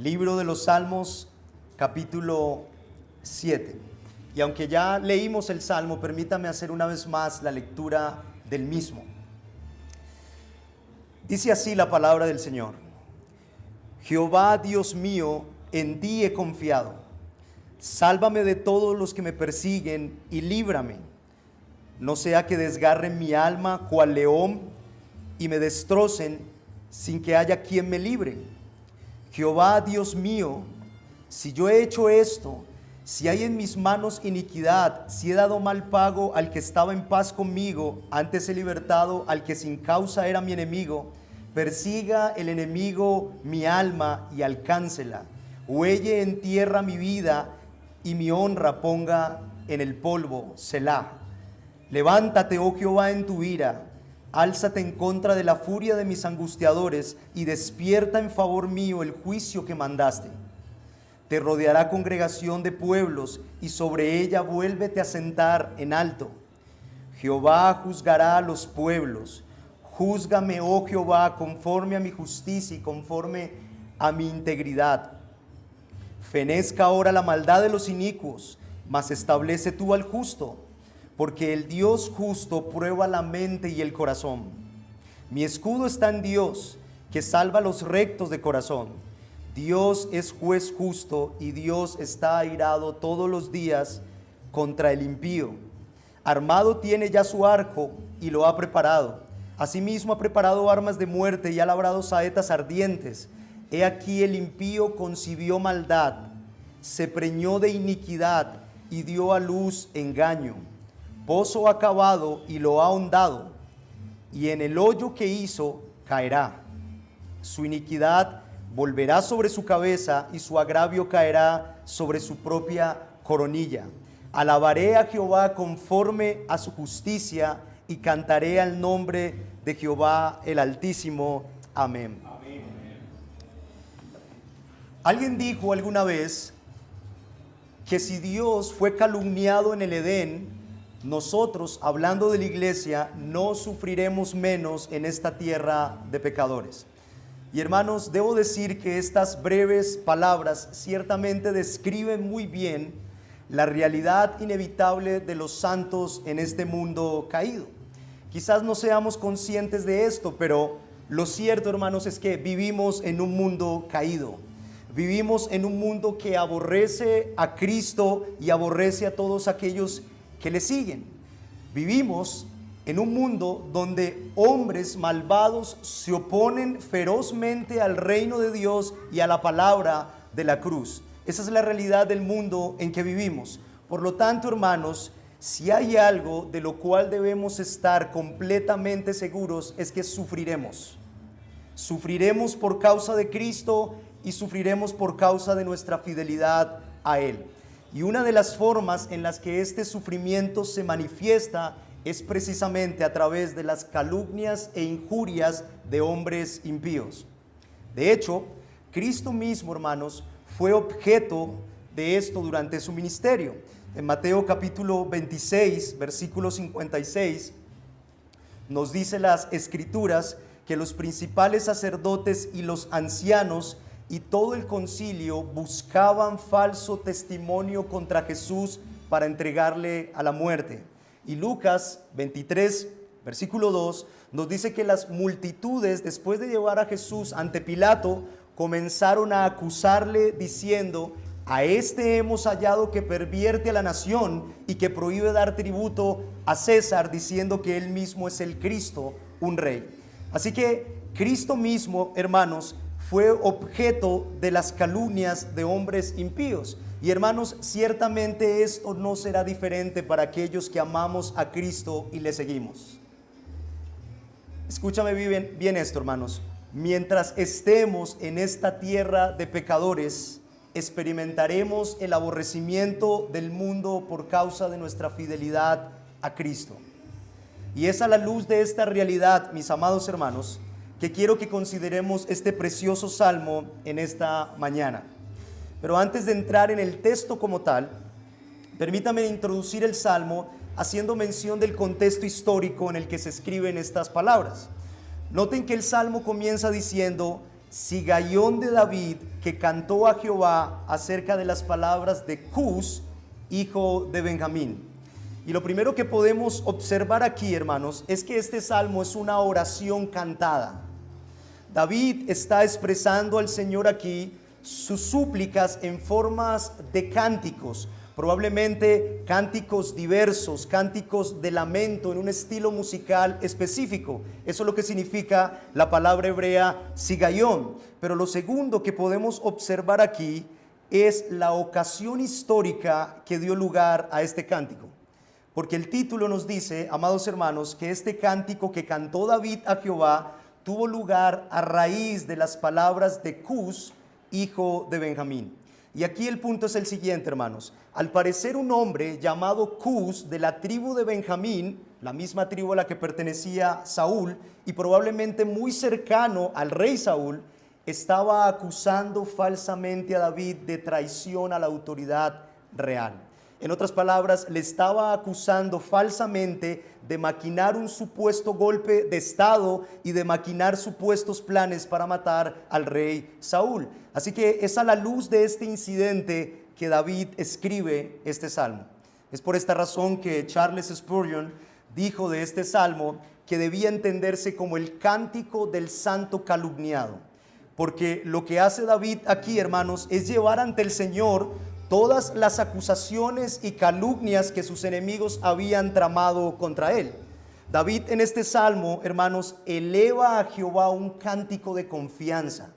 Libro de los Salmos, capítulo 7. Y aunque ya leímos el Salmo, permítame hacer una vez más la lectura del mismo. Dice así la palabra del Señor: Jehová, Dios mío, en ti he confiado. Sálvame de todos los que me persiguen y líbrame. No sea que desgarren mi alma cual león y me destrocen sin que haya quien me libre. Jehová, Dios mío, si yo he hecho esto, si hay en mis manos iniquidad, si he dado mal pago al que estaba en paz conmigo, antes he libertado al que sin causa era mi enemigo, persiga el enemigo mi alma y alcáncela. Huelle en tierra mi vida y mi honra ponga en el polvo. Selah. Levántate, oh Jehová, en tu ira. Álzate en contra de la furia de mis angustiadores y despierta en favor mío el juicio que mandaste. Te rodeará congregación de pueblos y sobre ella vuélvete a sentar en alto. Jehová juzgará a los pueblos. Júzgame, oh Jehová, conforme a mi justicia y conforme a mi integridad. Fenezca ahora la maldad de los inicuos, mas establece tú al justo. Porque el Dios justo prueba la mente y el corazón. Mi escudo está en Dios, que salva a los rectos de corazón. Dios es juez justo y Dios está airado todos los días contra el impío. Armado tiene ya su arco y lo ha preparado. Asimismo ha preparado armas de muerte y ha labrado saetas ardientes. He aquí el impío concibió maldad, se preñó de iniquidad y dio a luz engaño. Pozo ha cavado y lo ha ahondado, y en el hoyo que hizo caerá. Su iniquidad volverá sobre su cabeza y su agravio caerá sobre su propia coronilla. Alabaré a Jehová conforme a su justicia y cantaré al nombre de Jehová el Altísimo. Amén. Amén. Alguien dijo alguna vez que si Dios fue calumniado en el Edén, nosotros, hablando de la iglesia, no sufriremos menos en esta tierra de pecadores. Y hermanos, debo decir que estas breves palabras ciertamente describen muy bien la realidad inevitable de los santos en este mundo caído. Quizás no seamos conscientes de esto, pero lo cierto, hermanos, es que vivimos en un mundo caído. Vivimos en un mundo que aborrece a Cristo y aborrece a todos aquellos que le siguen. Vivimos en un mundo donde hombres malvados se oponen ferozmente al reino de Dios y a la palabra de la cruz. Esa es la realidad del mundo en que vivimos. Por lo tanto, hermanos, si hay algo de lo cual debemos estar completamente seguros, es que sufriremos. Sufriremos por causa de Cristo y sufriremos por causa de nuestra fidelidad a Él. Y una de las formas en las que este sufrimiento se manifiesta es precisamente a través de las calumnias e injurias de hombres impíos. De hecho, Cristo mismo, hermanos, fue objeto de esto durante su ministerio. En Mateo capítulo 26, versículo 56, nos dice las Escrituras que los principales sacerdotes y los ancianos y todo el concilio buscaban falso testimonio contra Jesús para entregarle a la muerte. Y Lucas 23, versículo 2, nos dice que las multitudes, después de llevar a Jesús ante Pilato, comenzaron a acusarle diciendo: a este hemos hallado que pervierte a la nación y que prohíbe dar tributo a César, diciendo que él mismo es el Cristo, un rey. Así que Cristo mismo, hermanos, fue objeto de las calumnias de hombres impíos. Y hermanos, ciertamente esto no será diferente para aquellos que amamos a Cristo y le seguimos. Escúchame bien esto, hermanos. Mientras estemos en esta tierra de pecadores, experimentaremos el aborrecimiento del mundo por causa de nuestra fidelidad a Cristo. Y es a la luz de esta realidad, mis amados hermanos, que quiero que consideremos este precioso salmo en esta mañana. Pero antes de entrar en el texto como tal, permítame introducir el salmo haciendo mención del contexto histórico en el que se escriben estas palabras. Noten que el salmo comienza diciendo: Sigaión de David, que cantó a Jehová acerca de las palabras de Cus, hijo de Benjamín. Y lo primero que podemos observar aquí, hermanos, es que este salmo es una oración cantada. David está expresando al Señor aquí sus súplicas en formas de cánticos, probablemente cánticos diversos, cánticos de lamento en un estilo musical específico. Eso es lo que significa la palabra hebrea sigaión. Pero lo segundo que podemos observar aquí es la ocasión histórica que dio lugar a este cántico. Porque el título nos dice, amados hermanos, que este cántico que cantó David a Jehová tuvo lugar a raíz de las palabras de Cus, hijo de Benjamín. Y aquí el punto es el siguiente, hermanos. Al parecer un hombre llamado Cus de la tribu de Benjamín, la misma tribu a la que pertenecía Saúl, y probablemente muy cercano al rey Saúl, estaba acusando falsamente a David de traición a la autoridad real. En otras palabras, le estaba acusando falsamente de maquinar un supuesto golpe de estado y de maquinar supuestos planes para matar al rey Saúl. Así que es a la luz de este incidente que David escribe este salmo. Es por esta razón que Charles Spurgeon dijo de este salmo que debía entenderse como el cántico del santo calumniado. Porque lo que hace David aquí, hermanos, es llevar ante el Señor todas las acusaciones y calumnias que sus enemigos habían tramado contra él. David en este salmo, hermanos, eleva a Jehová un cántico de confianza,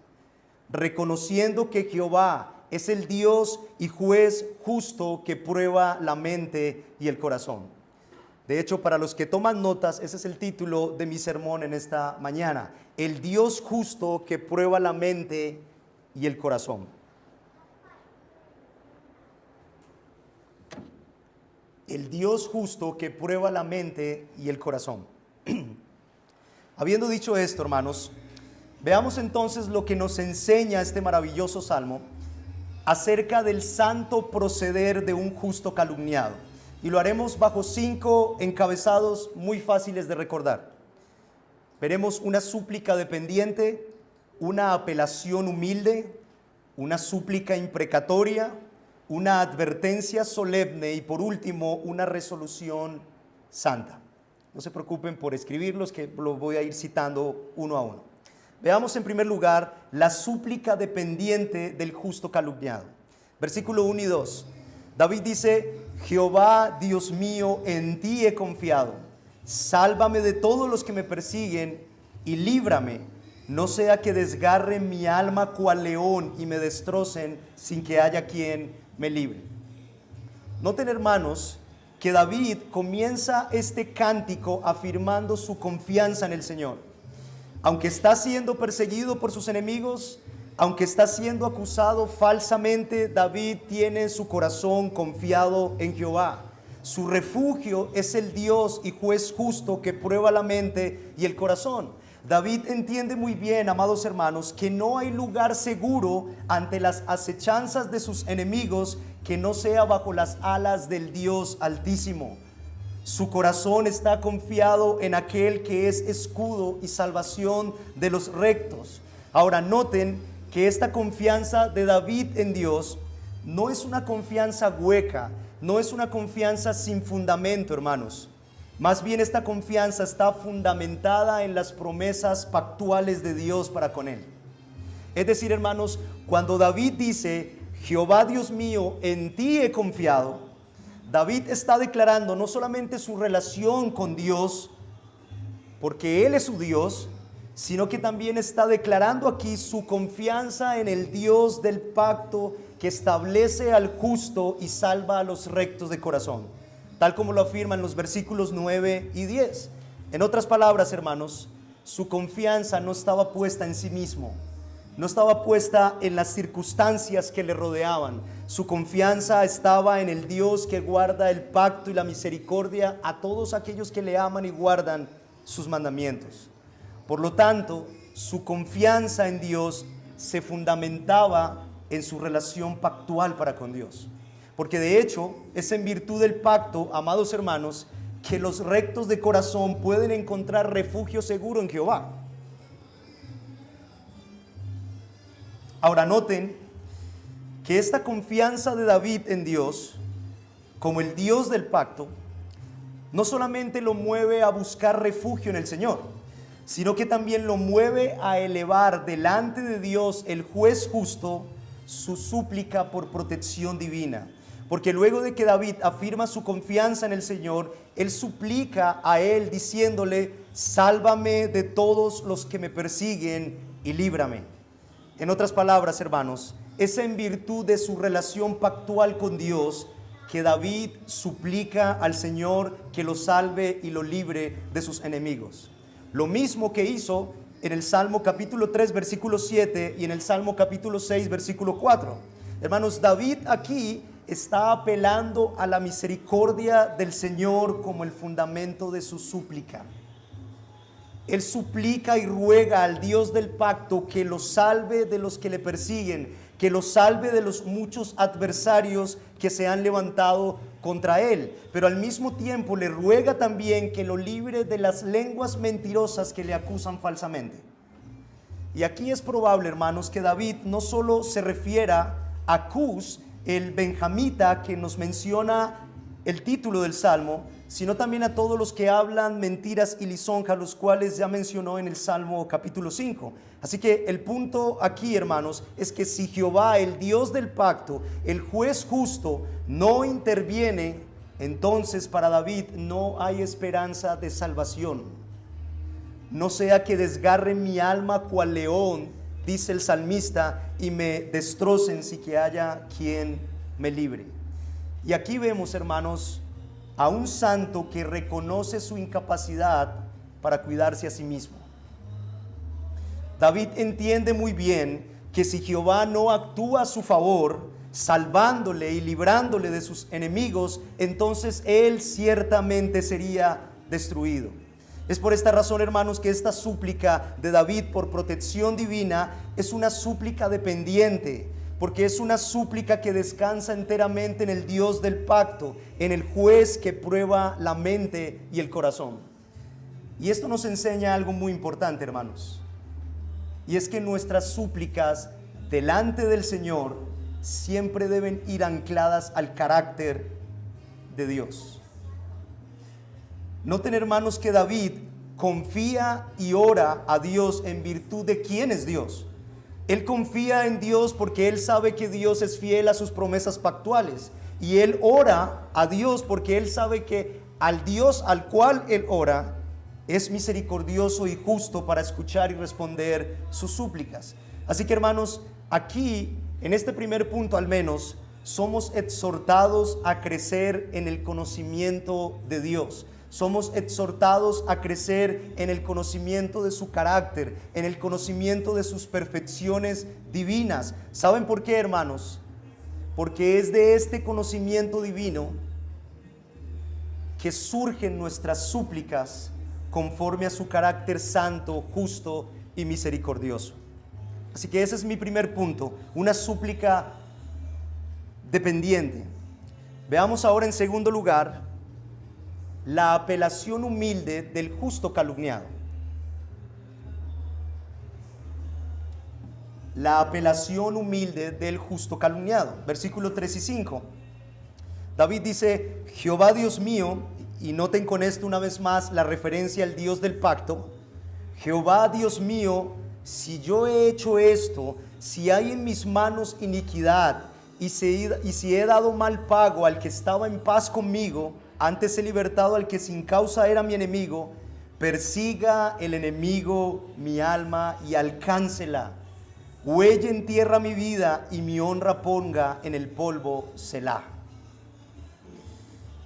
reconociendo que Jehová es el Dios y juez justo que prueba la mente y el corazón. De hecho, para los que toman notas, ese es el título de mi sermón en esta mañana: el Dios justo que prueba la mente y el corazón. El Dios justo que prueba la mente y el corazón. Habiendo dicho esto, hermanos, veamos entonces lo que nos enseña este maravilloso salmo acerca del santo proceder de un justo calumniado. Y lo haremos bajo 5 encabezados muy fáciles de recordar. Veremos una súplica dependiente, una apelación humilde, una súplica imprecatoria, una advertencia solemne y por último una resolución santa. No se preocupen por escribirlos, que los voy a ir citando uno a uno. Veamos en primer lugar la súplica dependiente del justo calumniado. Versículo 1 y 2. David dice: Jehová, Dios mío, en ti he confiado. Sálvame de todos los que me persiguen y líbrame, no sea que desgarren mi alma cual león y me destrocen sin que haya quien me libre. Noten, hermanos, que David comienza este cántico afirmando su confianza en el Señor. Aunque está siendo perseguido por sus enemigos, aunque está siendo acusado falsamente, David tiene en su corazón confiado en Jehová. Su refugio es el Dios y juez justo que prueba la mente y el corazón. David entiende muy bien, amados hermanos, que no hay lugar seguro ante las acechanzas de sus enemigos que no sea bajo las alas del Dios Altísimo. Su corazón está confiado en aquel que es escudo y salvación de los rectos. Ahora noten que esta confianza de David en Dios no es una confianza hueca, no es una confianza sin fundamento, hermanos. Más bien esta confianza está fundamentada en las promesas pactuales de Dios para con él. Es decir, hermanos, cuando David dice: Jehová Dios mío, en ti he confiado, David está declarando no solamente su relación con Dios, porque Él es su Dios, sino que también está declarando aquí su confianza en el Dios del pacto que establece al justo y salva a los rectos de corazón, tal como lo afirman los versículos 9 y 10. En otras palabras, hermanos, su confianza no estaba puesta en sí mismo, no estaba puesta en las circunstancias que le rodeaban. Su confianza estaba en el Dios que guarda el pacto y la misericordia a todos aquellos que le aman y guardan sus mandamientos. Por lo tanto, su confianza en Dios se fundamentaba en su relación pactual para con Dios. Porque de hecho, es en virtud del pacto, amados hermanos, que los rectos de corazón pueden encontrar refugio seguro en Jehová. Ahora noten que esta confianza de David en Dios, como el Dios del pacto, no solamente lo mueve a buscar refugio en el Señor, sino que también lo mueve a elevar delante de Dios, el juez justo, su súplica por protección divina. Porque luego de que David afirma su confianza en el Señor, él suplica a él diciéndole: sálvame de todos los que me persiguen y líbrame. En otras palabras, hermanos, es en virtud de su relación pactual con Dios que David suplica al Señor que lo salve y lo libre de sus enemigos. Lo mismo que hizo en el Salmo capítulo 3 versículo 7 y en el Salmo capítulo 6 versículo 4. Hermanos, David aquí está apelando a la misericordia del Señor como el fundamento de su súplica. Él suplica y ruega al Dios del pacto que lo salve de los que le persiguen, que lo salve de los muchos adversarios que se han levantado contra él, pero al mismo tiempo le ruega también que lo libre de las lenguas mentirosas que le acusan falsamente. Y aquí es probable, hermanos, que David no solo se refiera a Cus, el benjamita que nos menciona el título del Salmo, sino también a todos los que hablan mentiras y lisonjas, los cuales ya mencionó en el Salmo capítulo 5. Así que el punto aquí, hermanos, es que si Jehová, el Dios del pacto, el juez justo, no interviene, entonces para David no hay esperanza de salvación. No sea que desgarre mi alma cual león, dice el salmista, y me destrocen sin que haya quien me libre. Y aquí vemos, hermanos, a un santo que reconoce su incapacidad para cuidarse a sí mismo. David entiende muy bien que si Jehová no actúa a su favor, salvándole y librándole de sus enemigos, entonces él ciertamente sería destruido. Es por esta razón, hermanos, que esta súplica de David por protección divina es una súplica dependiente, porque es una súplica que descansa enteramente en el Dios del pacto, en el juez que prueba la mente y el corazón. Y esto nos enseña algo muy importante, hermanos, y es que nuestras súplicas delante del Señor siempre deben ir ancladas al carácter de Dios. Noten, hermanos, que David confía y ora a Dios en virtud de quién es Dios. Él confía en Dios porque él sabe que Dios es fiel a sus promesas pactuales. Y él ora a Dios porque él sabe que al Dios al cual él ora es misericordioso y justo para escuchar y responder sus súplicas. Así que, hermanos, aquí, en este primer punto al menos, somos exhortados a crecer en el conocimiento de Dios. Somos exhortados a crecer en el conocimiento de su carácter, en el conocimiento de sus perfecciones divinas. ¿Saben por qué, hermanos? Porque es de este conocimiento divino que surgen nuestras súplicas conforme a su carácter santo, justo y misericordioso. Así que ese es mi primer punto, una súplica dependiente. Veamos ahora en segundo lugar la apelación humilde del justo calumniado. La apelación humilde del justo calumniado. Versículos 3 y 5. David dice: Jehová Dios mío, y noten con esto una vez más la referencia al Dios del pacto. Jehová Dios mío, si yo he hecho esto, si hay en mis manos iniquidad, y si he dado mal pago al que estaba en paz conmigo, antes he libertado al que sin causa era mi enemigo, persiga el enemigo mi alma y alcáncela. Huelle en tierra mi vida y mi honra ponga en el polvo Selah.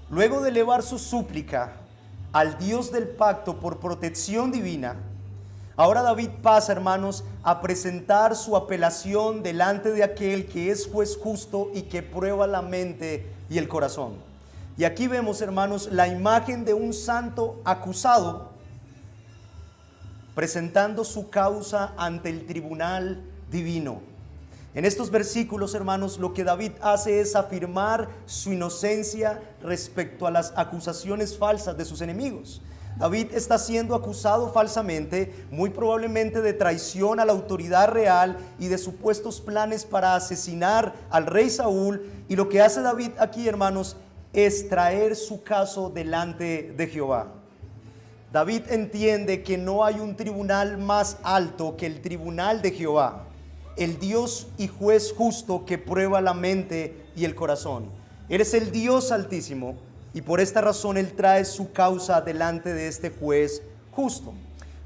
Luego de elevar su súplica al Dios del pacto por protección divina, ahora David pasa, hermanos, a presentar su apelación delante de aquel que es juez justo y que prueba la mente y el corazón. Y aquí vemos, hermanos, la imagen de un santo acusado presentando su causa ante el tribunal divino. En estos versículos, hermanos, lo que David hace es afirmar su inocencia respecto a las acusaciones falsas de sus enemigos. David está siendo acusado falsamente, muy probablemente de traición a la autoridad real y de supuestos planes para asesinar al rey Saúl. Y lo que hace David aquí, hermanos, es traer su caso delante de Jehová. David entiende que no hay un tribunal más alto que el tribunal de Jehová, el Dios y juez justo que prueba la mente y el corazón. Él es el Dios altísimo y por esta razón Él trae su causa delante de este juez justo.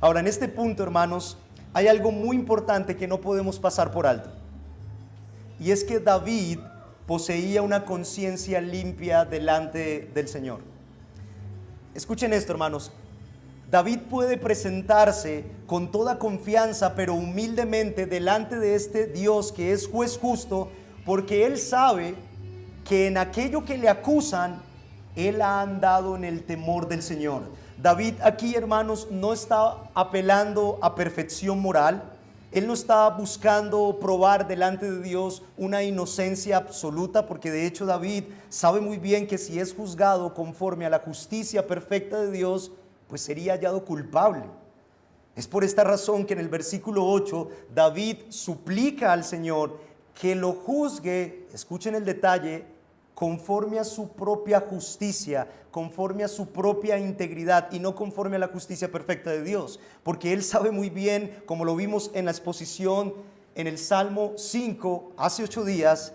Ahora, en este punto, hermanos, hay algo muy importante que no podemos pasar por alto. Y es que David poseía una conciencia limpia delante del Señor. Escuchen esto, hermanos. David puede presentarse con toda confianza, pero humildemente delante de este Dios que es juez justo, porque él sabe que en aquello que le acusan, él ha andado en el temor del Señor. David aquí, hermanos, no está apelando a perfección moral. Él no está buscando probar delante de Dios una inocencia absoluta, porque de hecho David sabe muy bien que si es juzgado conforme a la justicia perfecta de Dios, pues sería hallado culpable. Es por esta razón que en el versículo 8 David suplica al Señor que lo juzgue, escuchen el detalle, conforme a su propia justicia, conforme a su propia integridad y no conforme a la justicia perfecta de Dios, porque él sabe muy bien, como lo vimos en la exposición en el Salmo 5 hace 8 días,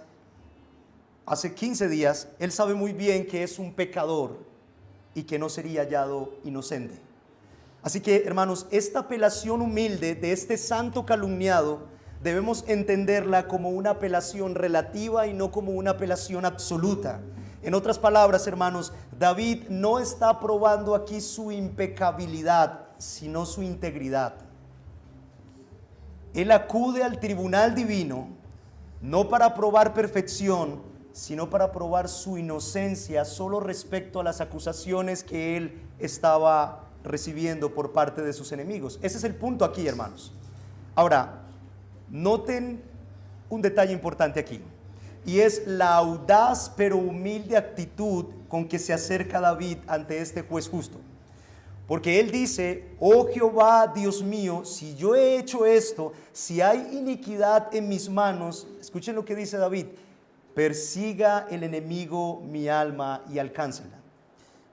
hace 15 días, él sabe muy bien que es un pecador y que no sería hallado inocente. Así que, hermanos, esta apelación humilde de este santo calumniado debemos entenderla como una apelación relativa y no como una apelación absoluta. En otras palabras, hermanos, David no está probando aquí su impecabilidad, sino su integridad. Él acude al tribunal divino no para probar perfección, sino para probar su inocencia solo respecto a las acusaciones que él estaba recibiendo por parte de sus enemigos. Ese es el punto aquí, hermanos. Ahora, noten un detalle importante aquí, y es la audaz pero humilde actitud con que se acerca David ante este juez justo. Porque él dice: oh Jehová, Dios mío, si yo he hecho esto, si hay iniquidad en mis manos, escuchen lo que dice David: persiga el enemigo mi alma y alcáncela.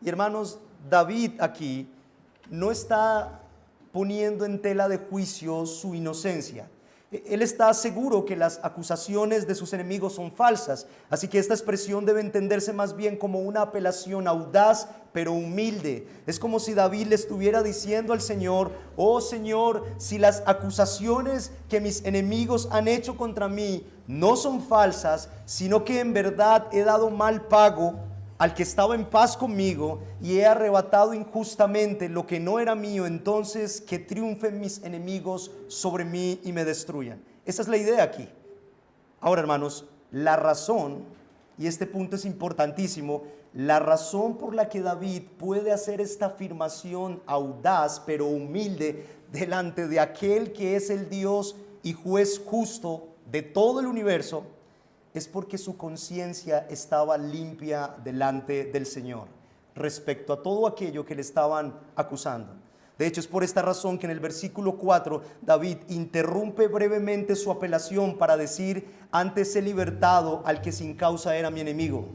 Y hermanos, David aquí no está poniendo en tela de juicio su inocencia. Él está seguro que las acusaciones de sus enemigos son falsas, así que esta expresión debe entenderse más bien como una apelación audaz pero humilde. Es como si David le estuviera diciendo al Señor: oh Señor, si las acusaciones que mis enemigos han hecho contra mí no son falsas, sino que en verdad he dado mal pago al que estaba en paz conmigo y he arrebatado injustamente lo que no era mío, entonces que triunfen mis enemigos sobre mí y me destruyan. Esa es la idea aquí. Ahora, hermanos, la razón, y este punto es importantísimo, la razón por la que David puede hacer esta afirmación audaz pero humilde delante de aquel que es el Dios y juez justo de todo el universo, es porque su conciencia estaba limpia delante del Señor respecto a todo aquello que le estaban acusando. De hecho, es por esta razón que en el versículo 4 David interrumpe brevemente su apelación para decir: antes he libertado al que sin causa era mi enemigo.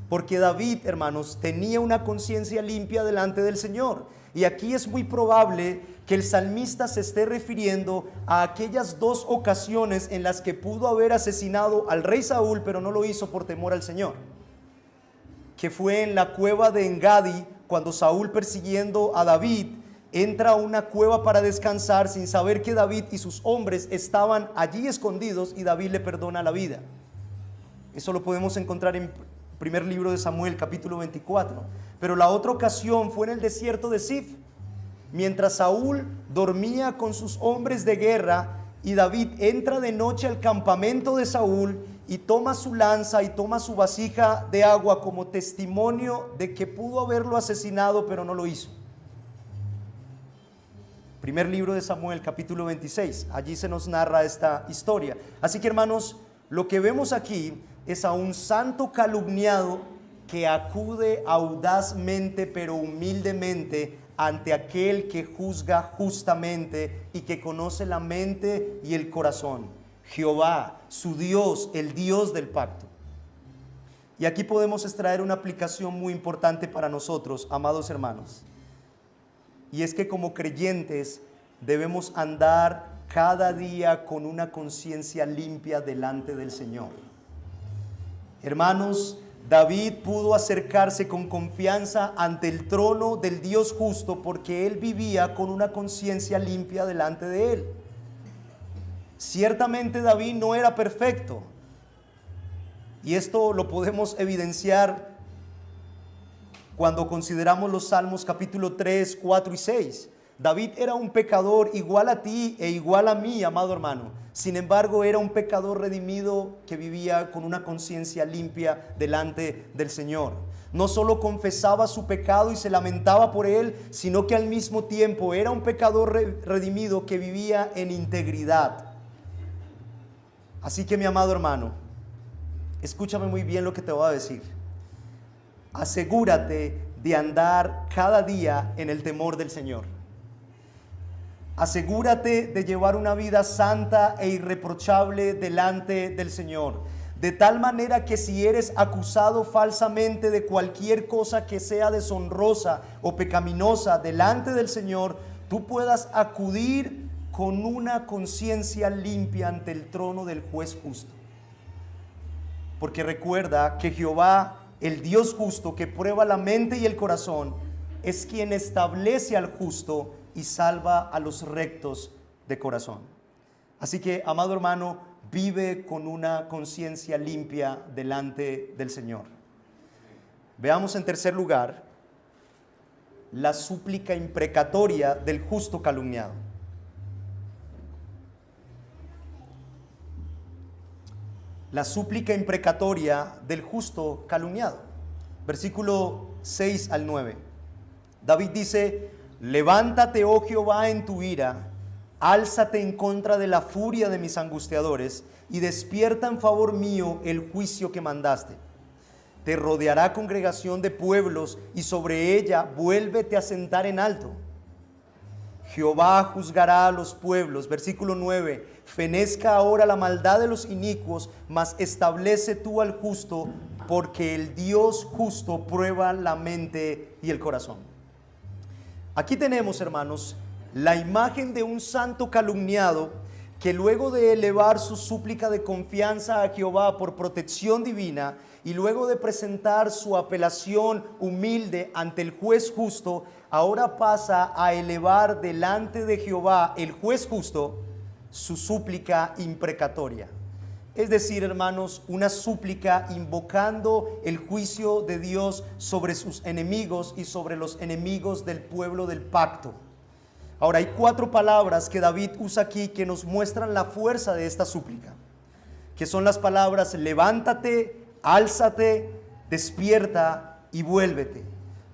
Porque David, hermanos, tenía una conciencia limpia delante del Señor. Y aquí es muy probable que el salmista se esté refiriendo a aquellas dos ocasiones en las que pudo haber asesinado al rey Saúl, pero no lo hizo por temor al Señor. Que fue en la cueva de Engadi, cuando Saúl, persiguiendo a David, entra a una cueva para descansar sin saber que David y sus hombres estaban allí escondidos, y David le perdona la vida. Eso lo podemos encontrar en primer libro de Samuel, capítulo 24. Pero la otra ocasión fue en el desierto de Zif, mientras Saúl dormía con sus hombres de guerra, y David entra de noche al campamento de Saúl y toma su lanza y toma su vasija de agua como testimonio de que pudo haberlo asesinado, pero no lo hizo. Primer libro de Samuel, capítulo 26. Allí se nos narra esta historia. Así que, hermanos, lo que vemos aquí es a un santo calumniado que acude audazmente pero humildemente ante aquel que juzga justamente y que conoce la mente y el corazón. Jehová, su Dios, el Dios del pacto. Y aquí podemos extraer una aplicación muy importante para nosotros, amados hermanos. Y es que como creyentes debemos andar cada día con una conciencia limpia delante del Señor. Hermanos, David pudo acercarse con confianza ante el trono del Dios justo porque él vivía con una conciencia limpia delante de él. Ciertamente David no era perfecto, y esto lo podemos evidenciar cuando consideramos los Salmos capítulo 3, 4 y 6. David era un pecador igual a ti e igual a mí, amado hermano. Sin embargo, era un pecador redimido que vivía con una conciencia limpia delante del Señor. No solo confesaba su pecado y se lamentaba por él, sino que al mismo tiempo era un pecador redimido que vivía en integridad. Así que, mi amado hermano, escúchame muy bien lo que te voy a decir. Asegúrate de andar cada día en el temor del Señor. Asegúrate de llevar una vida santa e irreprochable delante del Señor, de tal manera que si eres acusado falsamente de cualquier cosa que sea deshonrosa o pecaminosa delante del Señor, tú puedas acudir con una conciencia limpia ante el trono del juez justo. Porque recuerda que Jehová, el Dios justo que prueba la mente y el corazón, es quien establece al justo y salva a los rectos de corazón. Así que, amado hermano, vive con una conciencia limpia delante del Señor. Veamos en tercer lugar la súplica imprecatoria del justo calumniado. La súplica imprecatoria del justo calumniado. Versículo 6 al 9. David dice: levántate, oh Jehová, en tu ira, álzate en contra de la furia de mis angustiadores, y despierta en favor mío el juicio que mandaste. Te rodeará congregación de pueblos, y sobre ella vuélvete a sentar en alto. Jehová juzgará a los pueblos. Versículo 9. Fenezca ahora la maldad de los inicuos, mas establece tú al justo, porque el Dios justo prueba la mente y el corazón. Aquí tenemos, hermanos, la imagen de un santo calumniado que luego de elevar su súplica de confianza a Jehová por protección divina y luego de presentar su apelación humilde ante el juez justo, ahora pasa a elevar delante de Jehová, el juez justo, su súplica imprecatoria. Es decir, hermanos, una súplica invocando el juicio de Dios sobre sus enemigos y sobre los enemigos del pueblo del pacto. Ahora, hay 4 palabras que David usa aquí que nos muestran la fuerza de esta súplica, que son las palabras levántate, álzate, despierta y vuélvete.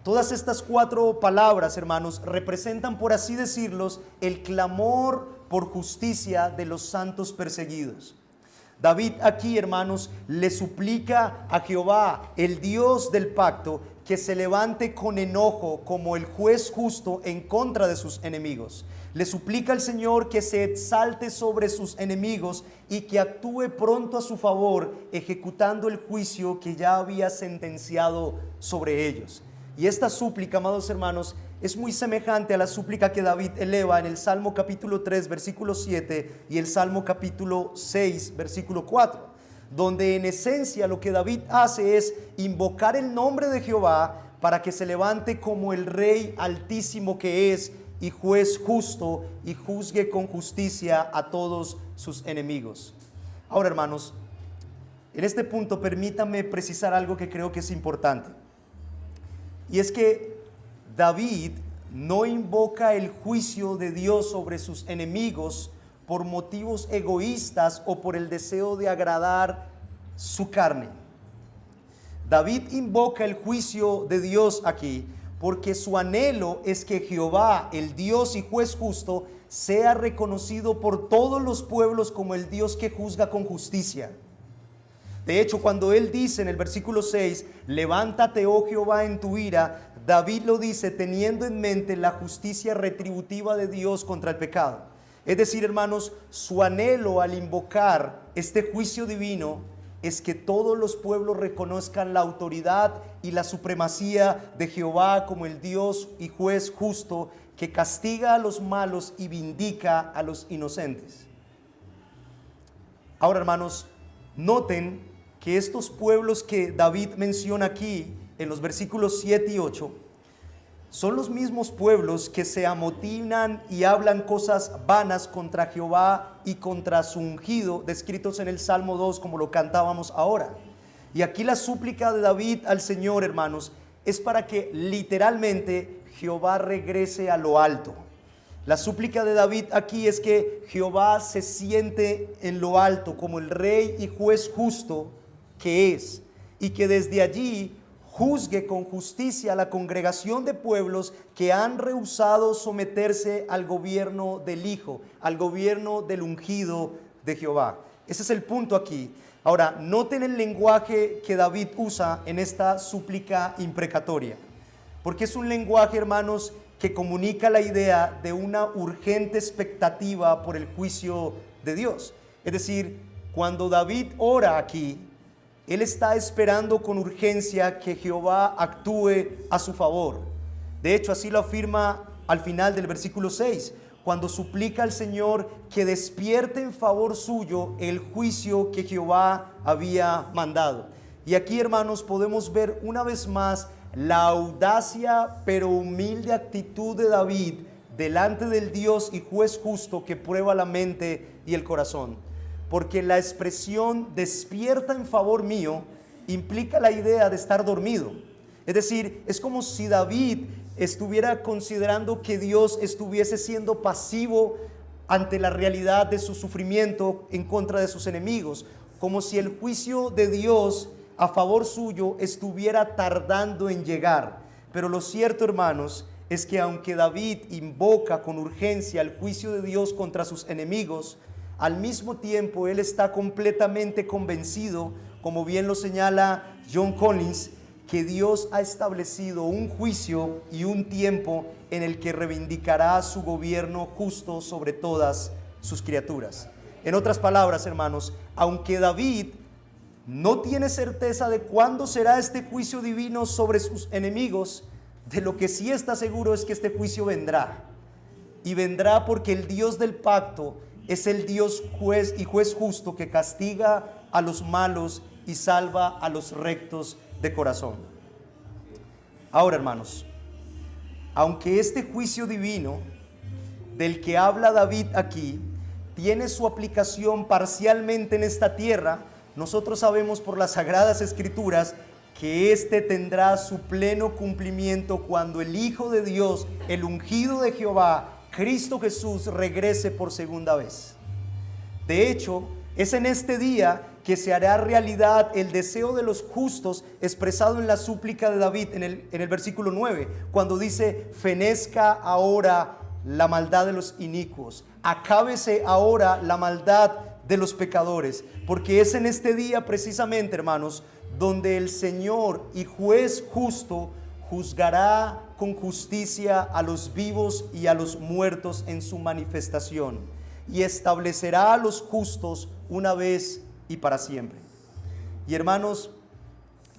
Todas estas 4 palabras, hermanos, representan, por así decirlos, el clamor por justicia de los santos perseguidos. David aquí, hermanos, le suplica a Jehová, el Dios del pacto, que se levante con enojo como el juez justo en contra de sus enemigos. Le suplica al Señor que se exalte sobre sus enemigos y que actúe pronto a su favor, ejecutando el juicio que ya había sentenciado sobre ellos. Y esta súplica, amados hermanos, es muy semejante a la súplica que David eleva en el Salmo capítulo 3, versículo 7 y el Salmo capítulo 6, versículo 4, donde en esencia lo que David hace es invocar el nombre de Jehová para que se levante como el Rey altísimo que es y juez justo y juzgue con justicia a todos sus enemigos. Ahora, hermanos, en este punto permítanme precisar algo que creo que es importante. Y es que David no invoca el juicio de Dios sobre sus enemigos por motivos egoístas o por el deseo de agradar su carne. David invoca el juicio de Dios aquí porque su anhelo es que Jehová, el Dios y juez justo, sea reconocido por todos los pueblos como el Dios que juzga con justicia. De hecho, cuando él dice en el versículo 6, levántate, oh Jehová, en tu ira, David lo dice teniendo en mente la justicia retributiva de Dios contra el pecado. Es decir, hermanos, su anhelo al invocar este juicio divino es que todos los pueblos reconozcan la autoridad y la supremacía de Jehová como el Dios y juez justo que castiga a los malos y vindica a los inocentes. Ahora, hermanos, noten que estos pueblos que David menciona aquí en los versículos 7 y 8 son los mismos pueblos que se amotinan y hablan cosas vanas contra Jehová y contra su ungido, descritos en el Salmo 2 como lo cantábamos ahora. Y aquí la súplica de David al Señor, hermanos, es para que literalmente Jehová regrese a lo alto. La súplica de David aquí es que Jehová se siente en lo alto como el rey y juez justo que es, y que desde allí juzgue con justicia a la congregación de pueblos que han rehusado someterse al gobierno del Hijo, al gobierno del ungido de Jehová. Ese es el punto aquí. Ahora, noten el lenguaje que David usa en esta súplica imprecatoria, porque es un lenguaje, hermanos, que comunica la idea de una urgente expectativa por el juicio de Dios. Es decir, cuando David ora aquí, él está esperando con urgencia que Jehová actúe a su favor. De hecho, así lo afirma al final del versículo 6, cuando suplica al Señor que despierte en favor suyo el juicio que Jehová había mandado. Y aquí, hermanos, podemos ver una vez más la audacia pero humilde actitud de David delante del Dios y juez justo que prueba la mente y el corazón. Porque la expresión despierta en favor mío implica la idea de estar dormido. Es decir, es como si David estuviera considerando que Dios estuviese siendo pasivo ante la realidad de su sufrimiento en contra de sus enemigos, como si el juicio de Dios a favor suyo estuviera tardando en llegar. Pero lo cierto, hermanos, es que aunque David invoca con urgencia el juicio de Dios contra sus enemigos, al mismo tiempo él está completamente convencido, como bien lo señala John Collins, que Dios ha establecido un juicio y un tiempo en el que reivindicará su gobierno justo sobre todas sus criaturas. En otras palabras, hermanos, aunque David no tiene certeza de cuándo será este juicio divino sobre sus enemigos, de lo que sí está seguro es que este juicio vendrá. Y vendrá porque el Dios del pacto es el Dios juez y juez justo que castiga a los malos y salva a los rectos de corazón. Ahora, hermanos, aunque este juicio divino del que habla David aquí tiene su aplicación parcialmente en esta tierra, nosotros sabemos por las Sagradas Escrituras que éste tendrá su pleno cumplimiento cuando el Hijo de Dios, el ungido de Jehová, Cristo Jesús, regrese por segunda vez. De hecho, es en este día que se hará realidad el deseo de los justos expresado en la súplica de David en el versículo 9, cuando dice, fenezca ahora la maldad de los inicuos, acábese ahora la maldad de los pecadores, porque es en este día precisamente, hermanos, donde el Señor y juez justo juzgará con justicia a los vivos y a los muertos en su manifestación, y establecerá a los justos una vez y para siempre. Y hermanos,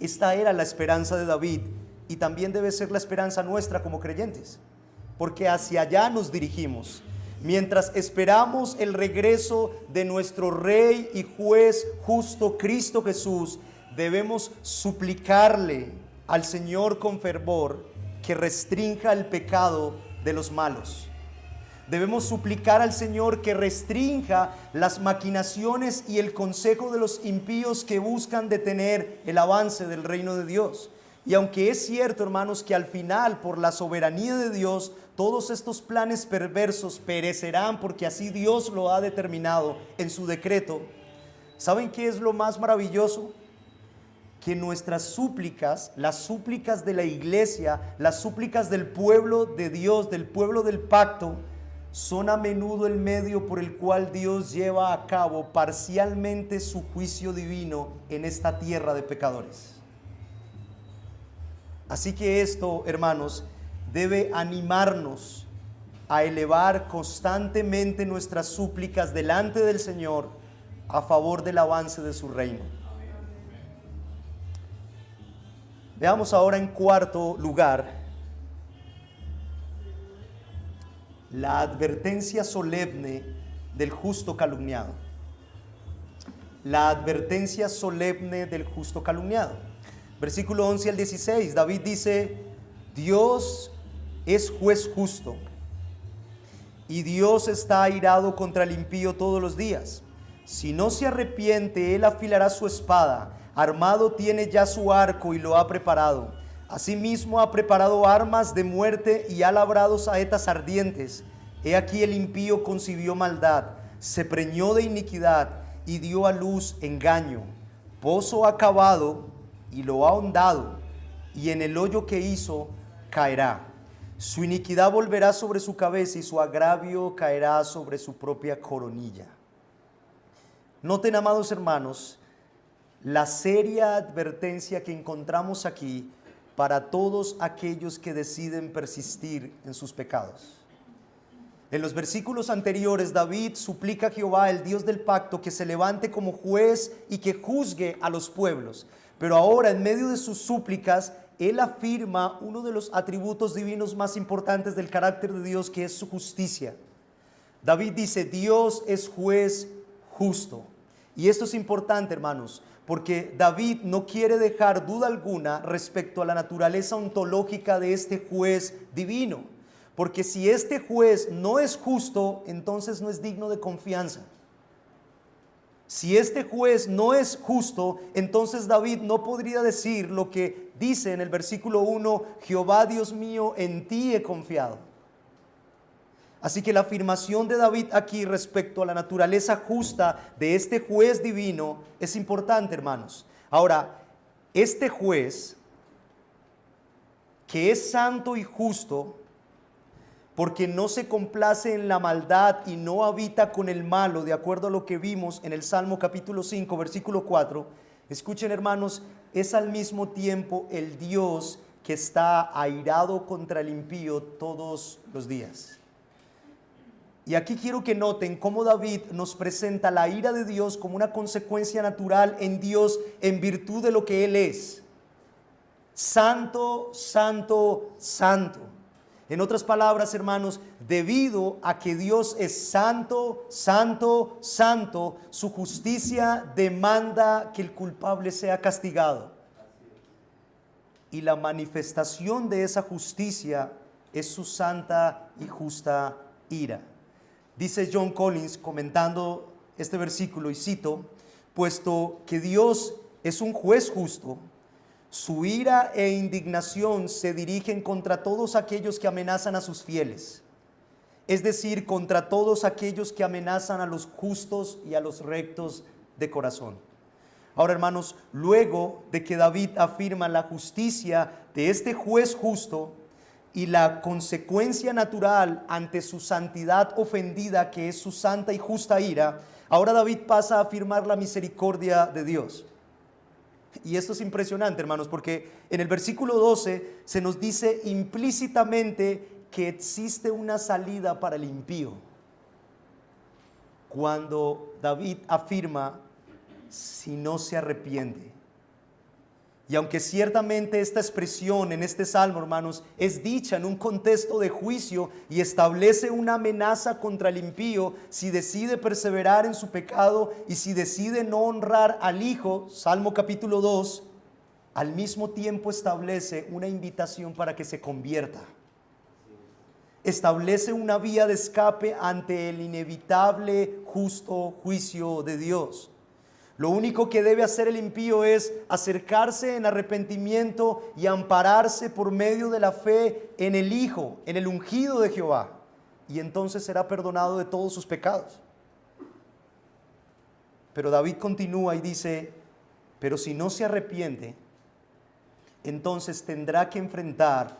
esta era la esperanza de David y también debe ser la esperanza nuestra como creyentes, porque hacia allá nos dirigimos. Mientras esperamos el regreso de nuestro Rey y Juez justo Cristo Jesús, debemos suplicarle al Señor con fervor que restrinja el pecado de los malos. Debemos suplicar al Señor que restrinja las maquinaciones y el consejo de los impíos que buscan detener el avance del reino de Dios. Y aunque es cierto, hermanos, que al final, por la soberanía de Dios, todos estos planes perversos perecerán porque así Dios lo ha determinado en su decreto, ¿saben qué es lo más maravilloso? Que nuestras súplicas, las súplicas de la iglesia, las súplicas del pueblo de Dios, del pueblo del pacto, son a menudo el medio por el cual Dios lleva a cabo parcialmente su juicio divino en esta tierra de pecadores. Así que esto, hermanos, debe animarnos a elevar constantemente nuestras súplicas delante del Señor a favor del avance de su reino. Veamos ahora en cuarto lugar la advertencia solemne del justo calumniado. La advertencia solemne del justo calumniado. Versículo 11 al 16, David dice: Dios es juez justo y Dios está airado contra el impío todos los días. Si no se arrepiente, él afilará su espada, armado tiene ya su arco y lo ha preparado. Asimismo ha preparado armas de muerte y ha labrado saetas ardientes. He aquí el impío concibió maldad, se preñó de iniquidad y dio a luz engaño. Pozo ha cavado y lo ha ahondado, y en el hoyo que hizo caerá. Su iniquidad volverá sobre su cabeza y su agravio caerá sobre su propia coronilla. Noten, amados hermanos, la seria advertencia que encontramos aquí para todos aquellos que deciden persistir en sus pecados. En los versículos anteriores, David suplica a Jehová, el Dios del pacto, que se levante como juez y que juzgue a los pueblos. Pero ahora, en medio de sus súplicas, él afirma uno de los atributos divinos más importantes del carácter de Dios, que es su justicia. David dice: Dios es juez justo. Y esto es importante, hermanos, porque David no quiere dejar duda alguna respecto a la naturaleza ontológica de este juez divino. Porque si este juez no es justo, entonces no es digno de confianza. Si este juez no es justo, entonces David no podría decir lo que dice en el versículo 1: Jehová Dios mío, en ti he confiado. Así que la afirmación de David aquí respecto a la naturaleza justa de este juez divino es importante, hermanos. Ahora, este juez, que es santo y justo, porque no se complace en la maldad y no habita con el malo, de acuerdo a lo que vimos en el Salmo capítulo 5, versículo 4. Escuchen, hermanos, es al mismo tiempo el Dios que está airado contra el impío todos los días. Y aquí quiero que noten cómo David nos presenta la ira de Dios como una consecuencia natural en Dios en virtud de lo que Él es. Santo, santo, santo. En otras palabras, hermanos, debido a que Dios es santo, santo, santo, su justicia demanda que el culpable sea castigado. Y la manifestación de esa justicia es su santa y justa ira. Dice John Collins, comentando este versículo, y cito: puesto que Dios es un juez justo, su ira e indignación se dirigen contra todos aquellos que amenazan a sus fieles, es decir, contra todos aquellos que amenazan a los justos y a los rectos de corazón. Ahora, hermanos, luego de que David afirma la justicia de este juez justo y la consecuencia natural ante su santidad ofendida, que es su santa y justa ira, ahora David pasa a afirmar la misericordia de Dios. Y esto es impresionante, hermanos, porque en el versículo 12 se nos dice implícitamente que existe una salida para el impío. Cuando David afirma: si no se arrepiente. Y aunque ciertamente esta expresión en este salmo, hermanos, es dicha en un contexto de juicio y establece una amenaza contra el impío si decide perseverar en su pecado y si decide no honrar al Hijo, Salmo capítulo 2, al mismo tiempo establece una invitación para que se convierta. Establece una vía de escape ante el inevitable justo juicio de Dios. Lo único que debe hacer el impío es acercarse en arrepentimiento y ampararse por medio de la fe en el Hijo, en el ungido de Jehová, y entonces será perdonado de todos sus pecados. Pero David continúa y dice: pero si no se arrepiente, entonces tendrá que enfrentar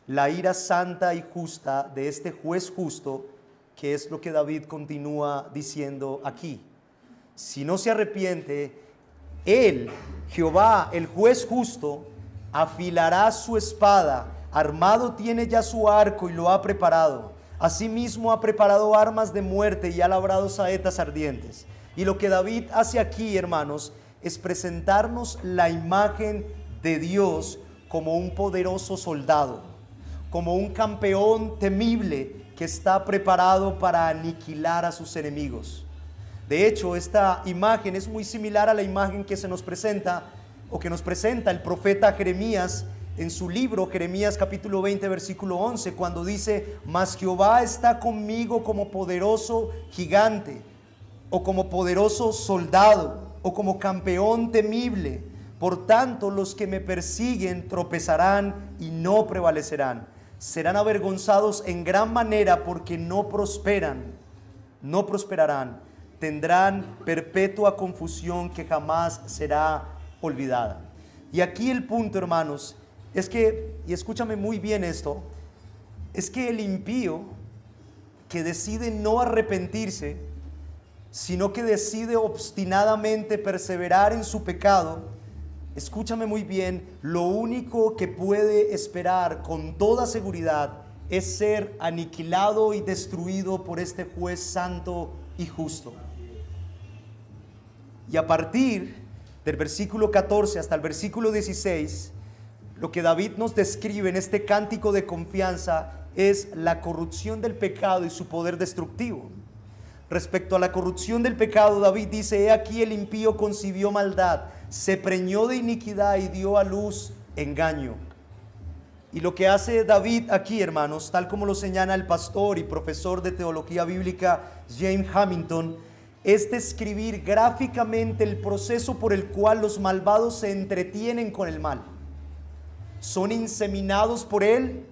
la ira santa y justa de este juez justo que es lo que David continúa diciendo aquí. Si no se arrepiente, él, Jehová, el juez justo, afilará su espada, armado tiene ya su arco y lo ha preparado. Asimismo ha preparado armas de muerte y ha labrado saetas ardientes. Y lo que David hace aquí, hermanos, es presentarnos la imagen de Dios como un poderoso soldado, como un campeón temible que está preparado para aniquilar a sus enemigos. De hecho, esta imagen es muy similar a la imagen que se nos presenta o que nos presenta el profeta Jeremías en su libro, Jeremías capítulo 20, versículo 11, cuando dice: mas Jehová está conmigo como poderoso gigante, o como poderoso soldado, o como campeón temible. Por tanto, los que me persiguen tropezarán y no prevalecerán. Serán avergonzados en gran manera porque no prosperarán. Tendrán perpetua confusión que jamás será olvidada. Y aquí el punto, hermanos, es que, y escúchame muy bien esto, es que el impío que decide no arrepentirse, sino que decide obstinadamente perseverar en su pecado, escúchame muy bien, lo único que puede esperar con toda seguridad es ser aniquilado y destruido por este juez santo y justo. Y a partir del versículo 14 hasta el versículo 16, lo que David nos describe en este cántico de confianza es la corrupción del pecado y su poder destructivo. Respecto a la corrupción del pecado, David dice: he aquí el impío concibió maldad, se preñó de iniquidad y dio a luz engaño. Y lo que hace David aquí, hermanos, tal como lo señala el pastor y profesor de teología bíblica James Hamilton, es describir gráficamente el proceso por el cual los malvados se entretienen con el mal. Son inseminados por él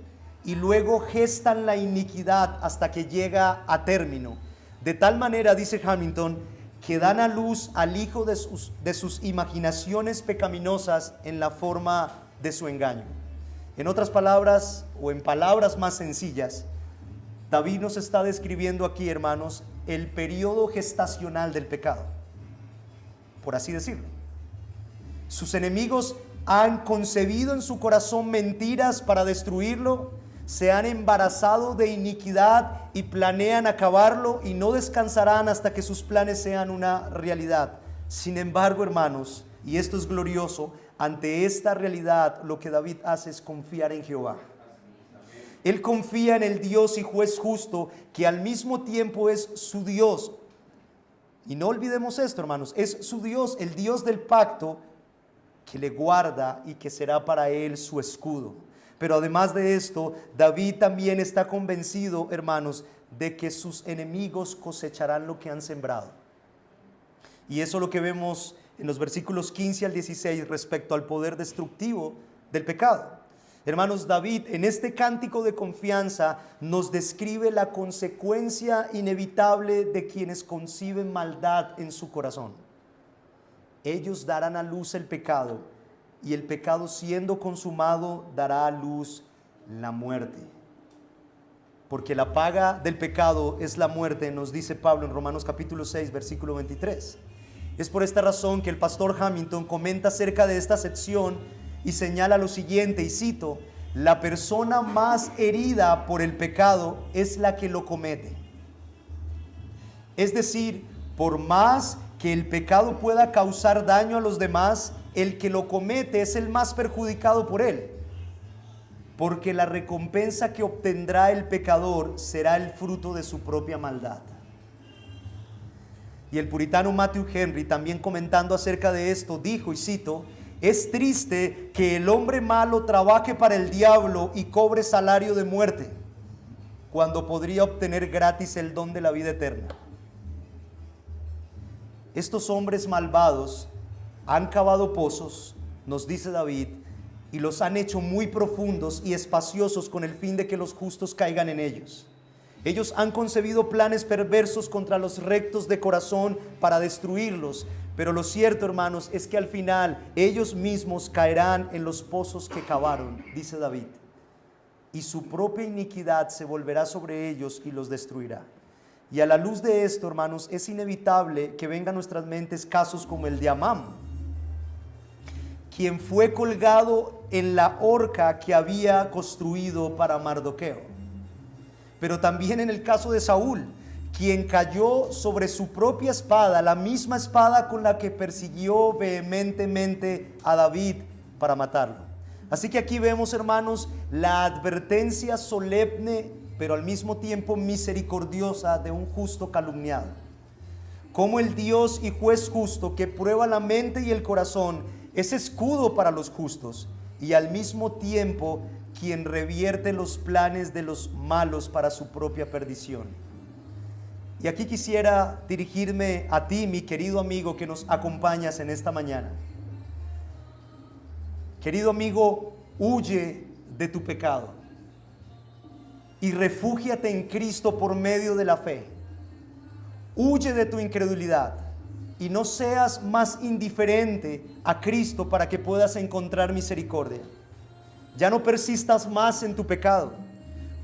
y luego gestan la iniquidad hasta que llega a término. De tal manera, dice Hamilton, que dan a luz al hijo de sus imaginaciones pecaminosas en la forma de su engaño. En otras palabras, o en palabras más sencillas, David nos está describiendo aquí, hermanos, el periodo gestacional del pecado, por así decirlo. Sus enemigos han concebido en su corazón mentiras para destruirlo, se han embarazado de iniquidad y planean acabarlo y no descansarán hasta que sus planes sean una realidad. Sin embargo, hermanos, y esto es glorioso, ante esta realidad lo que David hace es confiar en Jehová. Él confía en el Dios y juez justo, que al mismo tiempo es su Dios. Y no olvidemos esto, hermanos, es su Dios, el Dios del pacto, que le guarda y que será para él su escudo. Pero además de esto, David también está convencido, hermanos, de que sus enemigos cosecharán lo que han sembrado. Y eso es lo que vemos en los versículos 15 al 16 respecto al poder destructivo del pecado. Hermanos, David en este cántico de confianza nos describe la consecuencia inevitable de quienes conciben maldad en su corazón. Ellos darán a luz el pecado, y el pecado, siendo consumado, dará a luz la muerte. Porque la paga del pecado es la muerte, nos dice Pablo en Romanos capítulo 6, versículo 23. Es por esta razón que el pastor Hamilton comenta acerca de esta sección y señala lo siguiente, y cito: la persona más herida por el pecado es la que lo comete. Es decir, por más que el pecado pueda causar daño a los demás, el que lo comete es el más perjudicado por él, porque la recompensa que obtendrá el pecador será el fruto de su propia maldad. Y el puritano Matthew Henry, también comentando acerca de esto, dijo, y cito: es triste que el hombre malo trabaje para el diablo y cobre salario de muerte, cuando podría obtener gratis el don de la vida eterna. Estos hombres malvados han cavado pozos, nos dice David, y los han hecho muy profundos y espaciosos con el fin de que los justos caigan en ellos. Ellos han concebido planes perversos contra los rectos de corazón para destruirlos, pero lo cierto, hermanos, es que al final ellos mismos caerán en los pozos que cavaron, dice David, y su propia iniquidad se volverá sobre ellos y los destruirá. Y a la luz de esto, hermanos, es inevitable que vengan a nuestras mentes casos como el de Amán, quien fue colgado en la horca que había construido para Mardoqueo. Pero también en el caso de Saúl, quien cayó sobre su propia espada, la misma espada con la que persiguió vehementemente a David para matarlo. Así que aquí vemos, hermanos, la advertencia solemne, pero al mismo tiempo misericordiosa de un justo calumniado. Como el Dios y juez justo que prueba la mente y el corazón es escudo para los justos y al mismo tiempo quien revierte los planes de los malos para su propia perdición. Y aquí quisiera dirigirme a ti, mi querido amigo que nos acompañas en esta mañana. Querido amigo, huye de tu pecado y refúgiate en Cristo por medio de la fe. Huye de tu incredulidad y no seas más indiferente a Cristo para que puedas encontrar misericordia. Ya no persistas más en tu pecado,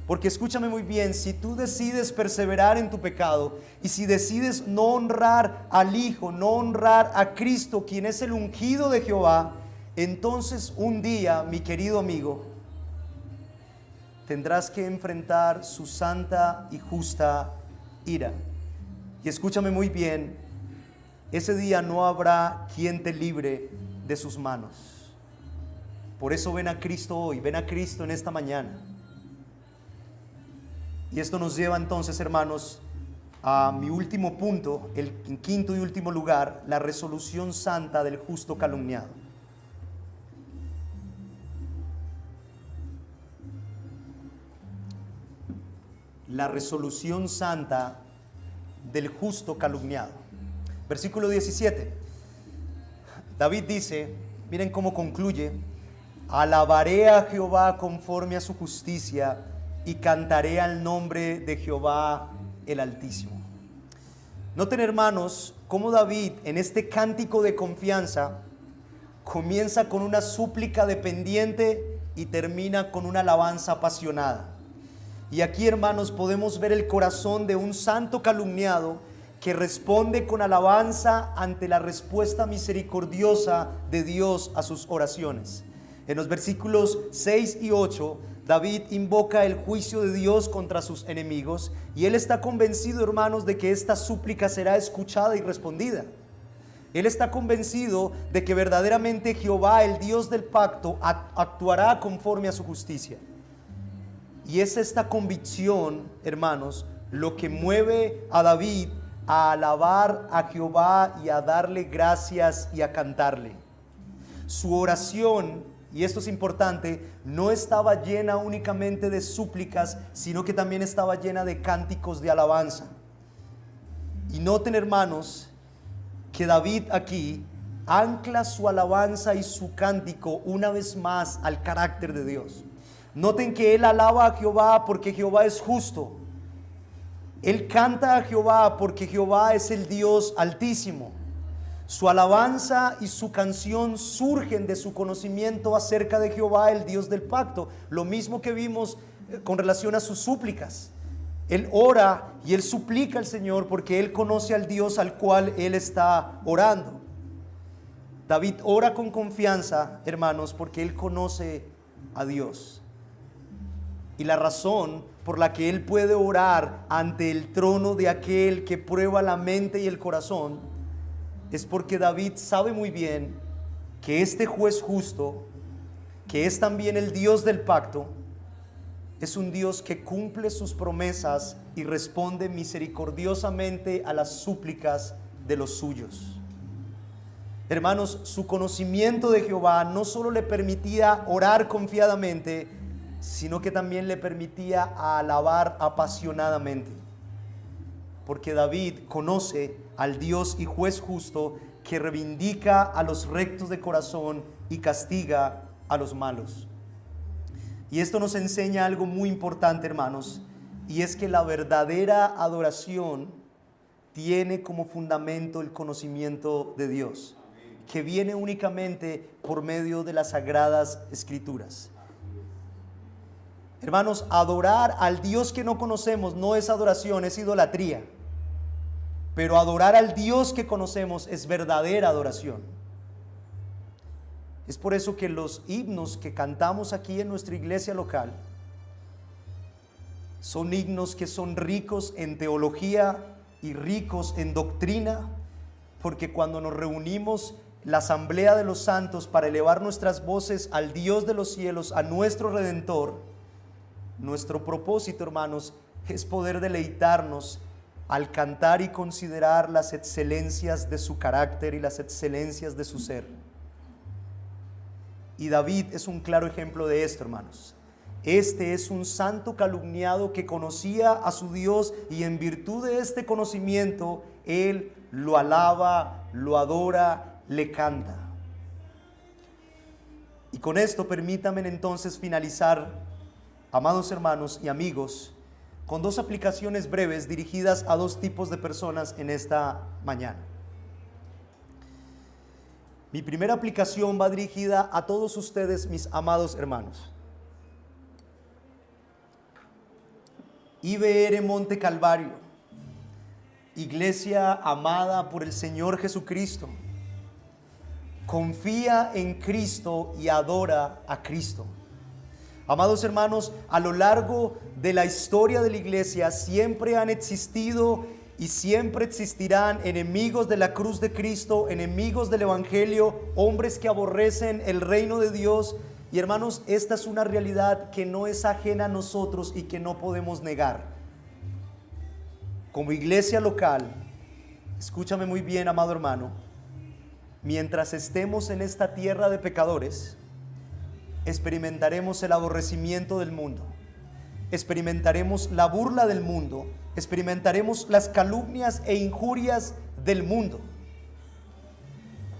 porque escúchame muy bien, si tú decides perseverar en tu pecado y si decides no honrar al Hijo, no honrar a Cristo, quien es el ungido de Jehová, entonces un día, mi querido amigo, tendrás que enfrentar su santa y justa ira. Y escúchame muy bien, ese día no habrá quien te libre de sus manos. Por eso ven a Cristo hoy, ven a Cristo en esta mañana. Y esto nos lleva entonces, hermanos, a mi último punto, en quinto y último lugar, la resolución santa del justo calumniado. La resolución santa del justo calumniado. Versículo 17. David dice, miren cómo concluye: alabaré a Jehová conforme a su justicia y cantaré al nombre de Jehová el Altísimo. Noten, hermanos, cómo David en este cántico de confianza comienza con una súplica dependiente y termina con una alabanza apasionada. Y aquí, hermanos, podemos ver el corazón de un santo calumniado que responde con alabanza ante la respuesta misericordiosa de Dios a sus oraciones. En los versículos 6 y 8, David invoca el juicio de Dios contra sus enemigos y él está convencido, hermanos, de que esta súplica será escuchada y respondida. Él está convencido de que verdaderamente Jehová, el Dios del pacto, actuará conforme a su justicia. Y es esta convicción, hermanos, lo que mueve a David a alabar a Jehová y a darle gracias y a cantarle. Su oración, y esto es importante, no estaba llena únicamente de súplicas, sino que también estaba llena de cánticos de alabanza. Y noten, hermanos, que David aquí ancla su alabanza y su cántico una vez más al carácter de Dios. Noten que él alaba a Jehová porque Jehová es justo. Él canta a Jehová porque Jehová es el Dios altísimo. Su alabanza y su canción surgen de su conocimiento acerca de Jehová, el Dios del pacto. Lo mismo que vimos con relación a sus súplicas. Él ora y él suplica al Señor porque él conoce al Dios al cual él está orando. David ora con confianza, hermanos, porque él conoce a Dios. Y la razón por la que él puede orar ante el trono de aquel que prueba la mente y el corazón es porque David sabe muy bien que este juez justo, que es también el Dios del pacto, es un Dios que cumple sus promesas y responde misericordiosamente a las súplicas de los suyos. Hermanos, su conocimiento de Jehová no solo le permitía orar confiadamente, sino que también le permitía alabar apasionadamente. Porque David conoce al Dios y juez justo que reivindica a los rectos de corazón y castiga a los malos. Y esto nos enseña algo muy importante, hermanos, y es que la verdadera adoración tiene como fundamento el conocimiento de Dios, que viene únicamente por medio de las sagradas escrituras. Hermanos, adorar al Dios que no conocemos no es adoración, es idolatría. Pero adorar al Dios que conocemos es verdadera adoración. Es por eso que los himnos que cantamos aquí en nuestra iglesia local son himnos que son ricos en teología y ricos en doctrina, porque cuando nos reunimos la asamblea de los santos para elevar nuestras voces al Dios de los cielos, a nuestro Redentor, nuestro propósito, hermanos, es poder deleitarnos al cantar y considerar las excelencias de su carácter y las excelencias de su ser. Y David es un claro ejemplo de esto, hermanos. Este es un santo calumniado que conocía a su Dios, y en virtud de este conocimiento él lo alaba, lo adora, le canta. Y con esto permítanme entonces finalizar, amados hermanos y amigos, con dos aplicaciones breves dirigidas a dos tipos de personas en esta mañana. Mi primera aplicación va dirigida a todos ustedes, mis amados hermanos. IBR Monte Calvario, iglesia amada por el Señor Jesucristo, confía en Cristo y adora a Cristo. Amados hermanos, a lo largo de la historia de la iglesia siempre han existido y siempre existirán enemigos de la cruz de Cristo, enemigos del evangelio, hombres que aborrecen el reino de Dios. Y hermanos, esta es una realidad que no es ajena a nosotros y que no podemos negar. Como iglesia local, escúchame muy bien, amado hermano, mientras estemos en esta tierra de pecadores, experimentaremos el aborrecimiento del mundo, experimentaremos la burla del mundo, experimentaremos las calumnias e injurias del mundo,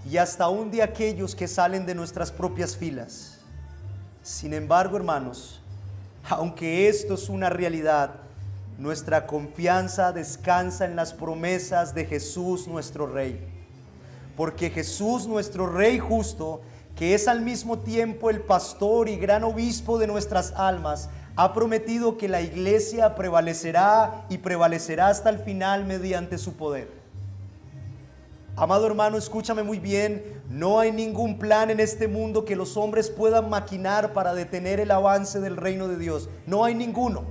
y hasta aún de aquellos que salen de nuestras propias filas. Sin embargo, hermanos, aunque esto es una realidad, nuestra confianza descansa en las promesas de Jesús nuestro Rey, porque Jesús nuestro Rey justo, que es al mismo tiempo el pastor y gran obispo de nuestras almas, ha prometido que la iglesia prevalecerá y prevalecerá hasta el final mediante su poder. Amado hermano, escúchame muy bien, no hay ningún plan en este mundo que los hombres puedan maquinar para detener el avance del reino de Dios. No hay ninguno.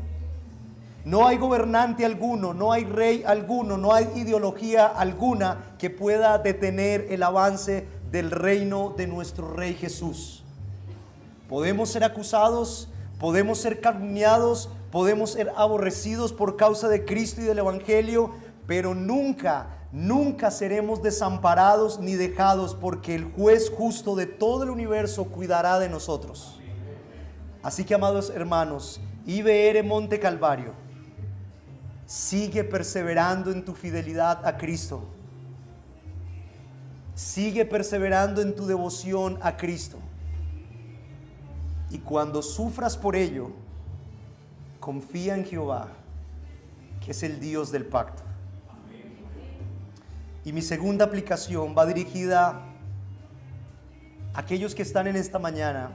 No hay gobernante alguno, no hay rey alguno, no hay ideología alguna que pueda detener el avance del reino de nuestro Rey Jesús. Podemos ser acusados, podemos ser calumniados, podemos ser aborrecidos por causa de Cristo y del evangelio, pero nunca seremos desamparados ni dejados, porque el juez justo de todo el universo cuidará de nosotros. Así que, amados hermanos, IBR Monte Calvario, sigue perseverando en tu fidelidad a Cristo. Sigue perseverando en tu devoción a Cristo. Y cuando sufras por ello, confía en Jehová, que es el Dios del pacto. Y mi segunda aplicación va dirigida a aquellos que están en esta mañana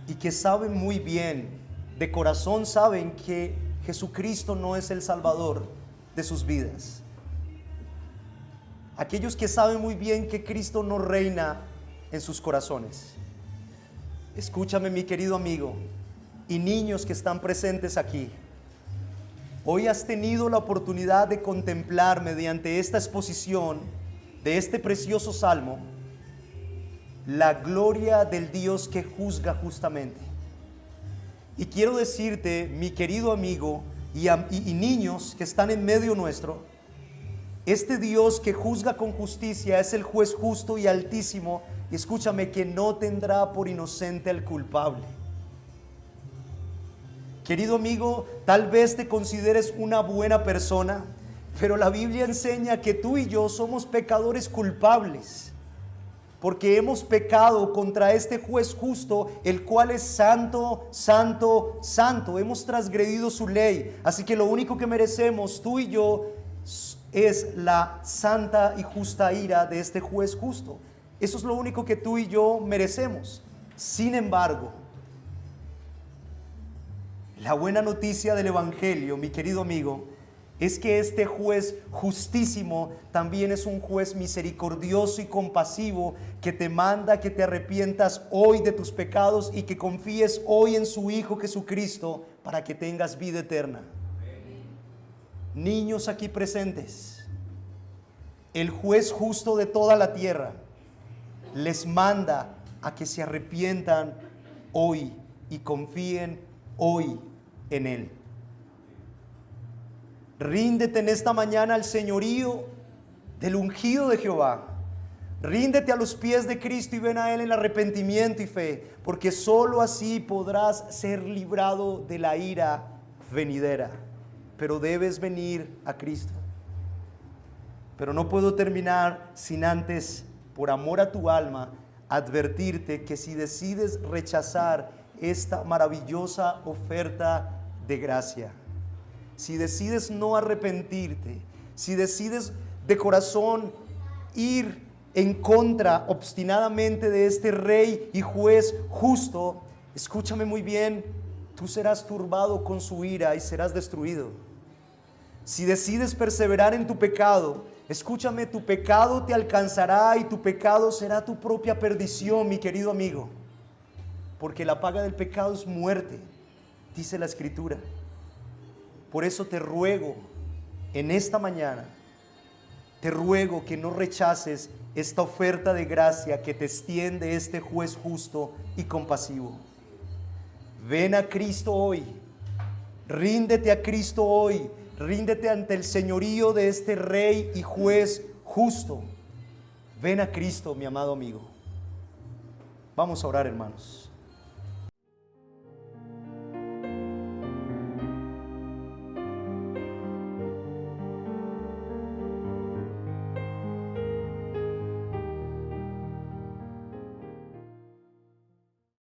y que saben muy bien, de corazón saben que Jesucristo no es el Salvador de sus vidas. Aquellos que saben muy bien que Cristo no reina en sus corazones. Escúchame, mi querido amigo, y niños que están presentes aquí. Hoy has tenido la oportunidad de contemplar mediante esta exposición de este precioso salmo la gloria del Dios que juzga justamente. Y quiero decirte, mi querido amigo y niños que están en medio nuestro, este Dios que juzga con justicia es el juez justo y altísimo, y escúchame, que no tendrá por inocente al culpable. Querido amigo, tal vez te consideres una buena persona, pero la Biblia enseña que tú y yo somos pecadores culpables, porque hemos pecado contra este juez justo, el cual es santo, santo, santo. Hemos transgredido su ley, así que lo único que merecemos tú y yo es la santa y justa ira de este juez justo. Eso es lo único que tú y yo merecemos. Sin embargo, La buena noticia del Evangelio, mi querido amigo, es que este juez justísimo también es un juez misericordioso y compasivo que te manda que te arrepientas hoy de tus pecados y que confíes hoy en su Hijo Jesucristo para que tengas vida eterna. Niños aquí presentes, el juez justo de toda la tierra les manda a que se arrepientan hoy y confíen hoy en Él. Ríndete en esta mañana al señorío del ungido de Jehová. Ríndete a los pies de Cristo y ven a Él en arrepentimiento y fe, porque sólo así podrás ser librado de la ira venidera. Pero debes venir a Cristo. Pero no puedo terminar sin antes, por amor a tu alma, advertirte que si decides rechazar esta maravillosa oferta de gracia, si decides no arrepentirte, si decides de corazón ir en contra obstinadamente de este rey y juez justo, escúchame muy bien, tú serás turbado con su ira y serás destruido. Si decides perseverar en tu pecado, escúchame, tu pecado te alcanzará y tu pecado será tu propia perdición, mi querido amigo, porque la paga del pecado es muerte, dice la Escritura. Por eso te ruego en esta mañana, te ruego que no rechaces esta oferta de gracia que te extiende este juez justo y compasivo. Ven a Cristo hoy, ríndete a Cristo hoy, ríndete ante el señorío de este rey y juez justo. Ven a Cristo, mi amado amigo. Vamos a orar, hermanos.